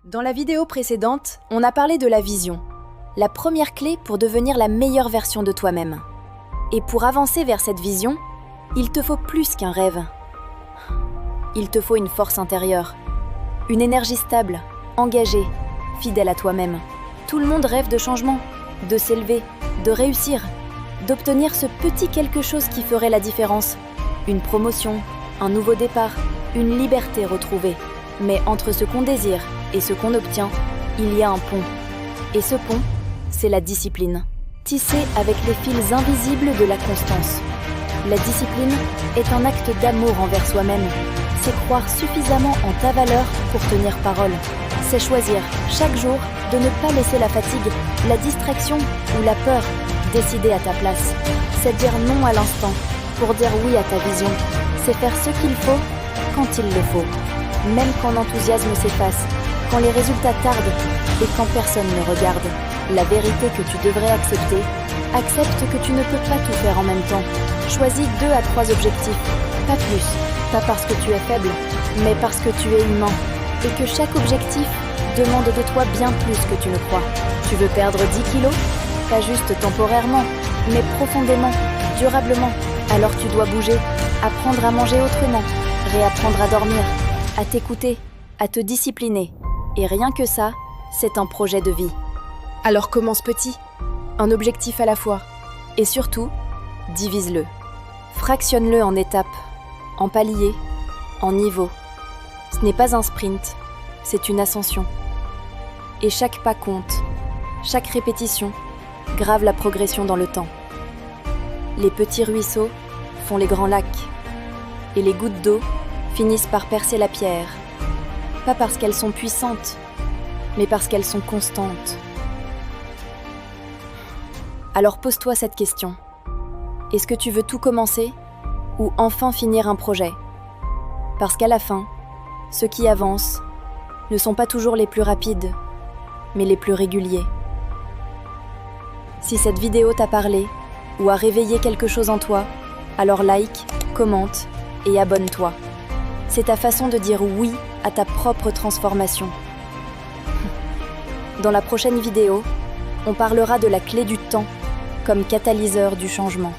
Dans la vidéo précédente, on a parlé de la vision, la première clé pour devenir la meilleure version de toi-même. Et pour avancer vers cette vision, il te faut plus qu'un rêve. Il te faut une force intérieure, une énergie stable, engagée, fidèle à toi-même. Tout le monde rêve de changement, de s'élever, de réussir, d'obtenir ce petit quelque chose qui ferait la différence. Une promotion, un nouveau départ, une liberté retrouvée. Mais entre ce qu'on désire et ce qu'on obtient, il y a un pont. Et ce pont, c'est la discipline, tissée avec les fils invisibles de la constance. La discipline est un acte d'amour envers soi-même. C'est croire suffisamment en ta valeur pour tenir parole. C'est choisir, chaque jour, de ne pas laisser la fatigue, la distraction ou la peur décider à ta place. C'est dire non à l'instant pour dire oui à ta vision. C'est faire ce qu'il faut quand il le faut. Même quand l'enthousiasme s'efface, quand les résultats tardent et quand personne ne regarde. La vérité que tu devrais accepter, accepte que tu ne peux pas tout faire en même temps. Choisis 2 à 3 objectifs, pas plus. Pas parce que tu es faible, mais parce que tu es humain. Et que chaque objectif demande de toi bien plus que tu ne crois. Tu veux perdre 10 kilos? Pas juste temporairement, mais profondément, durablement. Alors tu dois bouger, apprendre à manger autrement, réapprendre à dormir, à t'écouter, à te discipliner. Et rien que ça, c'est un projet de vie. Alors commence petit, un objectif à la fois. Et surtout, divise-le. Fractionne-le en étapes, en paliers, en niveaux. Ce n'est pas un sprint, c'est une ascension. Et chaque pas compte, chaque répétition grave la progression dans le temps. Les petits ruisseaux font les grands lacs. Et les gouttes d'eau finissent par percer la pierre. Pas parce qu'elles sont puissantes, mais parce qu'elles sont constantes. Alors pose-toi cette question. Est-ce que tu veux tout commencer ou enfin finir un projet? Parce qu'à la fin, ceux qui avancent ne sont pas toujours les plus rapides, mais les plus réguliers. Si cette vidéo t'a parlé ou a réveillé quelque chose en toi, alors like, commente et abonne-toi. C'est ta façon de dire oui à ta propre transformation. Dans la prochaine vidéo, on parlera de la clé du temps comme catalyseur du changement.